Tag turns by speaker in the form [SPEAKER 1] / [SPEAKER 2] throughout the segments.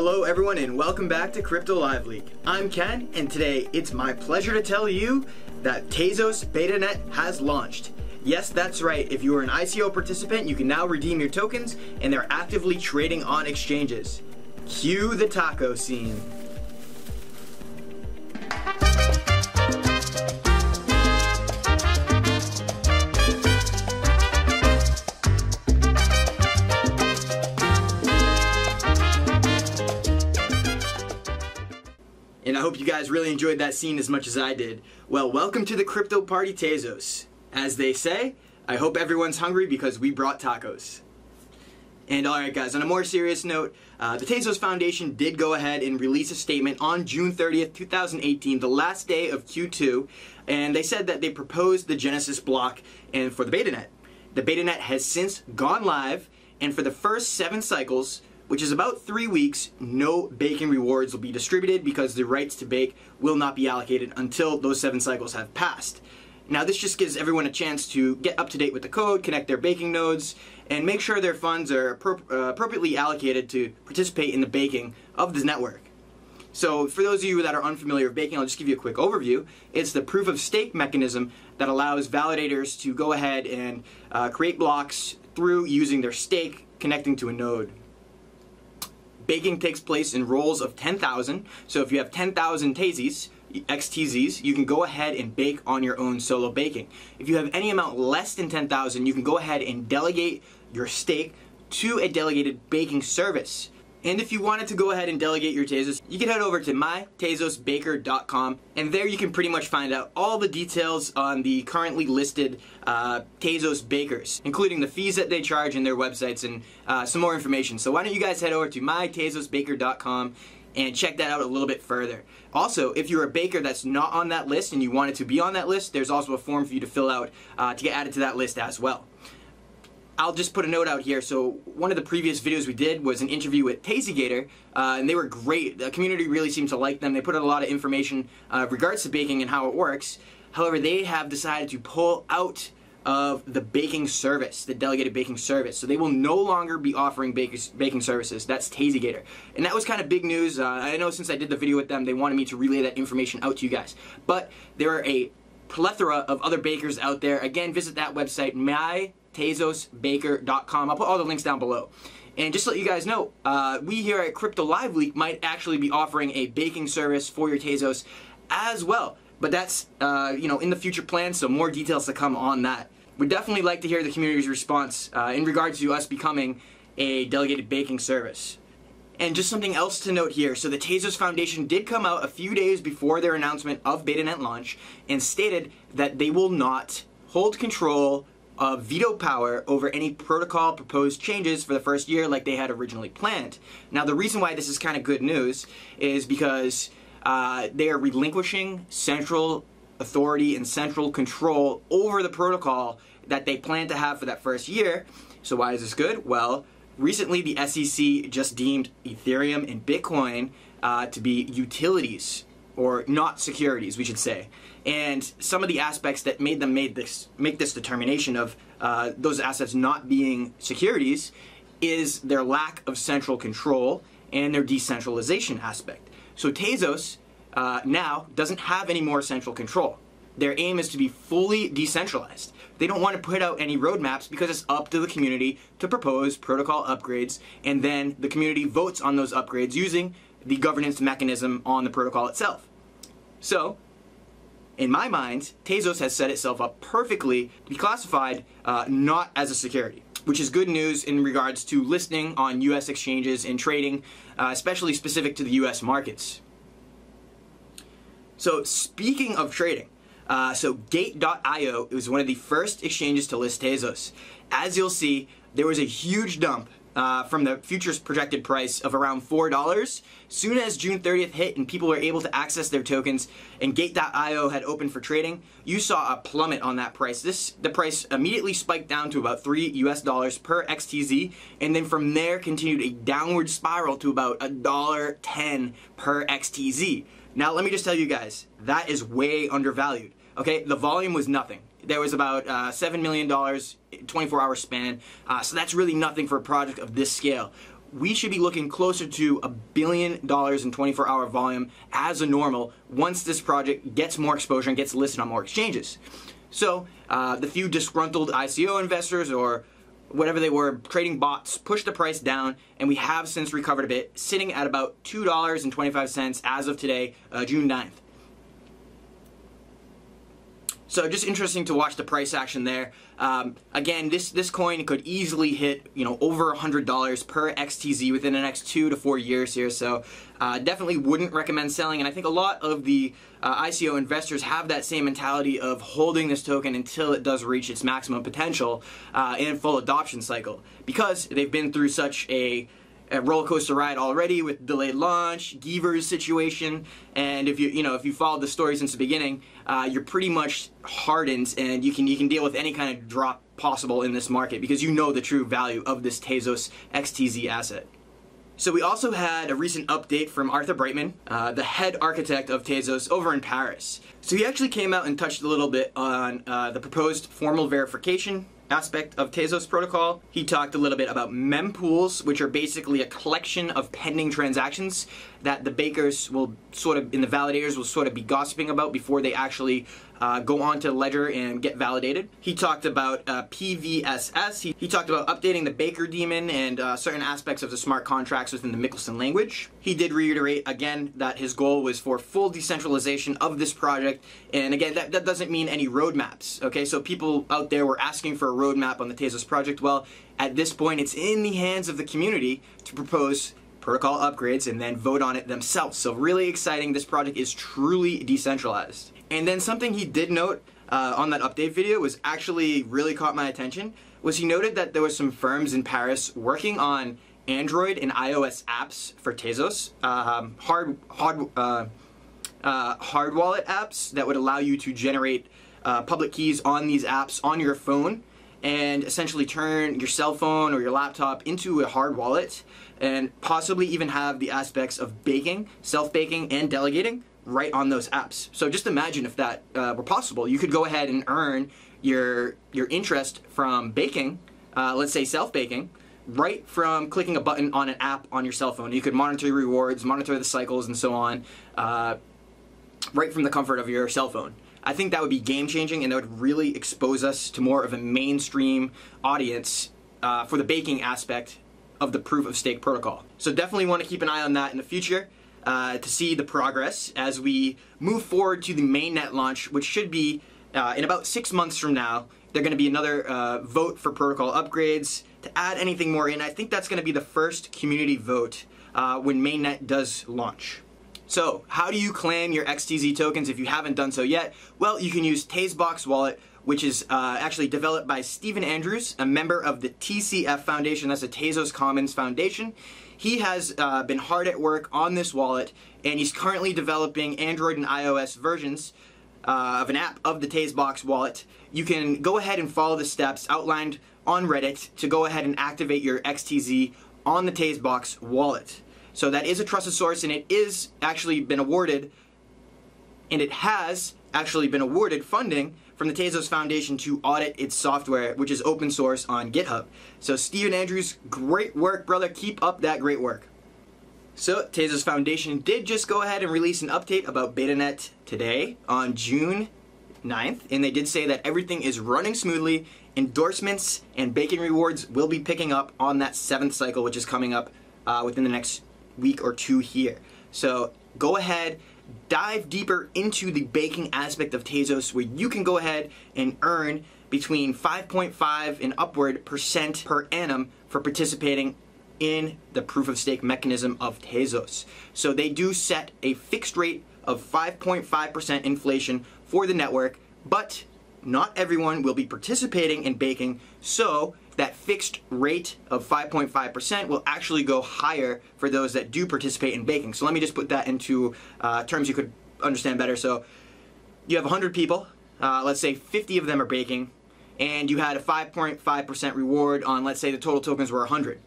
[SPEAKER 1] Hello everyone and welcome back to Crypto Live Leak. I'm Ken and today it's my pleasure to tell you that Tezos Betanet has launched. Yes, that's right, if you are an ICO participant you can now redeem your tokens and they're actively trading on exchanges. Cue the taco scene. And I hope you guys really enjoyed that scene as much as I did. Well, welcome to the crypto party, Tezos. As they say, I hope everyone's hungry because we brought tacos. And alright guys, on a more serious note, the Tezos Foundation did go ahead and release a statement on June 30th, 2018, the last day of Q2, and they said that they proposed the Genesis block and for the Betanet. The Betanet has since gone live, and for the first 7 cycles, which is about 3 weeks, no baking rewards will be distributed because the rights to bake will not be allocated until those 7 cycles have passed. Now this just gives everyone a chance to get up to date with the code, connect their baking nodes, and make sure their funds are appropriately allocated to participate in the baking of this network. So for those of you that are unfamiliar with baking, I'll just give you a quick overview. It's the proof of stake mechanism that allows validators to go ahead and create blocks through using their stake connecting to a node. Baking takes place in rolls of 10,000, so if you have 10,000 Tezos, XTZs, you can go ahead and bake on your own solo baking. If you have any amount less than 10,000, you can go ahead and delegate your stake to a delegated baking service. And if you wanted to go ahead and delegate your Tezos, you can head over to mytezosbaker.com, and there you can pretty much find out all the details on the currently listed Tezos bakers, including the fees that they charge in their websites and some more information. So why don't you guys head over to mytezosbaker.com and check that out a little bit further. Also, if you're a baker that's not on that list and you wanted to be on that list, there's also a form for you to fill out to get added to that list as well. I'll just put a note out here. So one of the previous videos we did was an interview with Tazygator, and they were great. The community really seemed to like them. They put out a lot of information regards to baking and how it works. However, they have decided to pull out of the baking service, the delegated baking service. So they will no longer be offering baking services. That's Tazygator. And that was kind of big news. I know since I did the video with them, they wanted me to relay that information out to you guys. But there are a plethora of other bakers out there. Again, visit that website, mytezosbaker.com. I'll put all the links down below. And just to let you guys know, we here at Crypto Live Leak might actually be offering a baking service for your Tezos as well. But that's, in the future plans, so more details to come on that. We'd definitely like to hear the community's response in regards to us becoming a delegated baking service. And just something else to note here, so the Tezos Foundation did come out a few days before their announcement of Betanet launch and stated that they will not hold control of veto power over any protocol proposed changes for the first year like they had originally planned. Now the reason why this is kind of good news is because they are relinquishing central authority and central control over the protocol that they plan to have for that first year. So why is this good? Well, recently the SEC just deemed Ethereum and Bitcoin to be utilities, or not securities, we should say. And some of the aspects that made them make this determination of those assets not being securities is their lack of central control and their decentralization aspect. So Tezos now doesn't have any more central control. Their aim is to be fully decentralized. They don't want to put out any roadmaps because it's up to the community to propose protocol upgrades, and then the community votes on those upgrades using the governance mechanism on the protocol itself. So, in my mind, Tezos has set itself up perfectly to be classified not as a security, which is good news in regards to listing on US exchanges and trading, especially specific to the US markets. So speaking of trading, so Gate.io was one of the first exchanges to list Tezos. As you'll see, there was a huge dump from the futures projected price of around $4. Soon as June 30th hit and people were able to access their tokens and Gate.io had opened for trading, you saw a plummet on that price. The price immediately spiked down to about $3 US per XTZ, and then from there continued a downward spiral to about $1.10 per XTZ. Now let me just tell you guys, that is way undervalued. Okay, the volume was nothing. There was about $7 million, 24-hour span, so that's really nothing for a project of this scale. we should be looking closer to $1 billion in 24-hour volume as a normal once this project gets more exposure and gets listed on more exchanges. So the few disgruntled ICO investors or whatever they were trading bots pushed the price down, and we have since recovered a bit, sitting at about $2.25 as of today, June 9th. So just interesting to watch the price action there. Again, this coin could easily hit, over $100 per XTZ within the next 2 to 4 years here. So definitely wouldn't recommend selling. And I think a lot of the ICO investors have that same mentality of holding this token until it does reach its maximum potential in full adoption cycle, because they've been through such a roller coaster ride already with delayed launch, Giver's situation, and if you followed the story since the beginning, you're pretty much hardened, and you can deal with any kind of drop possible in this market because you know the true value of this Tezos XTZ asset. So we also had a recent update from Arthur Brightman, the head architect of Tezos over in Paris. So he actually came out and touched a little bit on the proposed formal verification aspect of Tezos protocol. He talked a little bit about mempools, which are basically a collection of pending transactions that the bakers will and the validators will sort of be gossiping about before they actually go onto the ledger and get validated. He talked about PVSS. He talked about updating the Baker daemon and certain aspects of the smart contracts within the Michelson language. He did reiterate again that his goal was for full decentralization of this project, and again that doesn't mean any roadmaps. Okay, so people out there were asking for a roadmap on the Tezos project. Well, at this point it's in the hands of the community to propose protocol upgrades and then vote on it themselves. So really exciting. This project is truly decentralized. And then something he did note on that update video was actually really caught my attention, was he noted that there were some firms in Paris working on Android and iOS apps for Tezos, hard wallet apps that would allow you to generate public keys on these apps on your phone and essentially turn your cell phone or your laptop into a hard wallet, and possibly even have the aspects of baking, self-baking, and delegating right on those apps. So just imagine if that were possible. You could go ahead and earn your interest from baking, let's say self-baking, right from clicking a button on an app on your cell phone. You could monitor your rewards, monitor the cycles, and so on, right from the comfort of your cell phone. I think that would be game-changing, and that would really expose us to more of a mainstream audience for the baking aspect of the proof-of-stake protocol. So definitely want to keep an eye on that in the future to see the progress as we move forward to the mainnet launch, which should be in about 6 months from now. There's going to be another vote for protocol upgrades to add anything more in. I think that's going to be the first community vote when mainnet does launch. So how do you claim your XTZ tokens if you haven't done so yet? Well, you can use Tezos Wallet, which is actually developed by Stephen Andrews, a member of the TCF Foundation. That's the Tezos Commons Foundation. He has been hard at work on this wallet, and he's currently developing Android and iOS versions of an app of the Tezos wallet. You can go ahead and follow the steps outlined on Reddit to go ahead and activate your XTZ on the Tezos wallet. So that is a trusted source, and it is actually been awarded, and it has actually been awarded funding from the Tezos Foundation to audit its software, which is open source on GitHub. So Stephen Andrews, great work, brother. Keep up that great work. So Tezos Foundation did just go ahead and release an update about Betanet today on June 9th, and they did say that everything is running smoothly. Endorsements and baking rewards will be picking up on that 7th cycle, which is coming up within the next week or two here. So go ahead, dive deeper into the baking aspect of Tezos, where you can go ahead and earn between 5.5 and upward % per annum for participating in the proof-of-stake mechanism of Tezos. So they do set a fixed rate of 5.5% inflation for the network, but not everyone will be participating in baking, so that fixed rate of 5.5% will actually go higher for those that do participate in baking. So let me just put that into terms you could understand better. So you have 100 people, let's say 50 of them are baking, and you had a 5.5% reward on, let's say the total tokens were 100.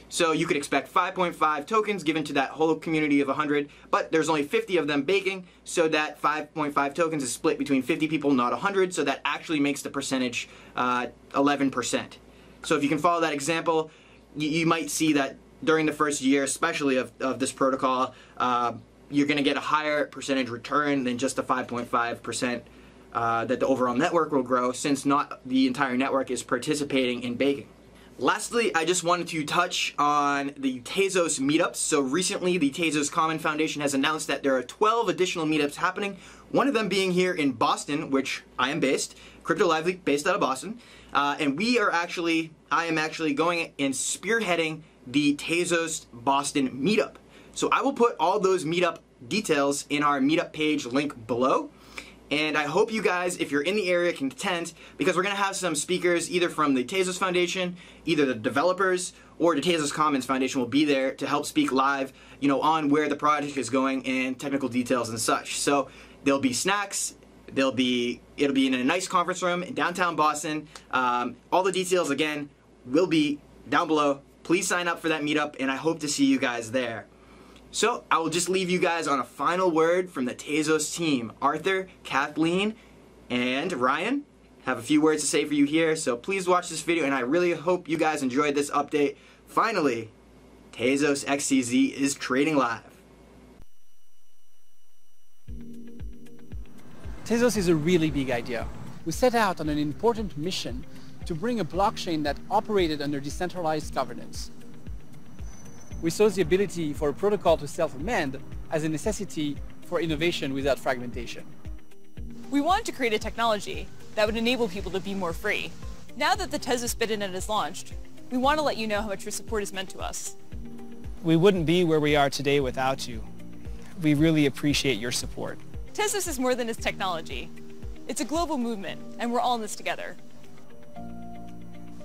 [SPEAKER 1] So you could expect 5.5 tokens given to that whole community of 100, but there's only 50 of them baking, so that 5.5 tokens is split between 50 people, not 100, so that actually makes the percentage 11%. So if you can follow that example, you might see that during the first year, especially of this protocol, you're going to get a higher percentage return than just the 5.5% that the overall network will grow, since not the entire network is participating in baking. Lastly, I just wanted to touch on the Tezos meetups. So recently, the Tezos Common Foundation has announced that there are 12 additional meetups happening, one of them being here in Boston, which I am based, Crypto Lively, based out of Boston. And I am actually going and spearheading the Tezos Boston meetup. So I will put all those meetup details in our meetup page link below. And I hope you guys, if you're in the area, can attend, because we're going to have some speakers either from the Tezos Foundation, either the developers, or the Tezos Commons Foundation will be there to help speak live, on where the project is going and technical details and such. So there'll be snacks, it'll be in a nice conference room in downtown Boston. All the details, again, will be down below. Please sign up for that meetup, and I hope to see you guys there. So I will just leave you guys on a final word from the Tezos team. Arthur, Kathleen, and Ryan have a few words to say for you here, so please watch this video, and I really hope you guys enjoyed this update. Finally, Tezos XCZ is trading live.
[SPEAKER 2] Tezos is a really big idea. We set out on an important mission to bring a blockchain that operated under decentralized governance. We saw the ability for a protocol to self-amend as a necessity for innovation without fragmentation.
[SPEAKER 3] We wanted to create a technology that would enable people to be more free. Now that the Tezos Betanet is launched, we want to let you know how much your support has meant to us.
[SPEAKER 4] We wouldn't be where we are today without you. We really appreciate your support.
[SPEAKER 3] Tezos is more than its technology. It's a global movement, and we're all in this together.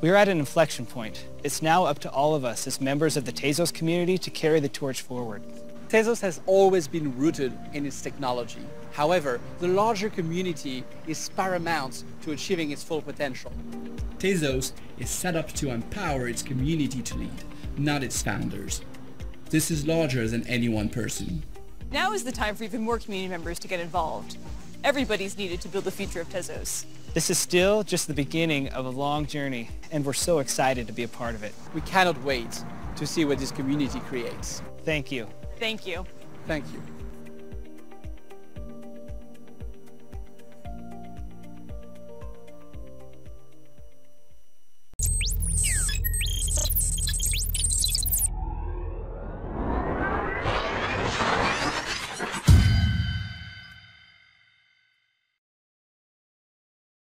[SPEAKER 4] We're at an inflection point. It's now up to all of us as members of the Tezos community to carry the torch forward.
[SPEAKER 2] Tezos has always been rooted in its technology. However, the larger community is paramount to achieving its full potential.
[SPEAKER 5] Tezos is set up to empower its community to lead, not its founders. This is larger than any one person.
[SPEAKER 3] Now is the time for even more community members to get involved. Everybody's needed to build the future of Tezos.
[SPEAKER 4] This is still just the beginning of a long journey, and we're so excited to be a part of it.
[SPEAKER 2] We cannot wait to see what this community creates.
[SPEAKER 4] Thank you.
[SPEAKER 3] Thank you.
[SPEAKER 2] Thank you.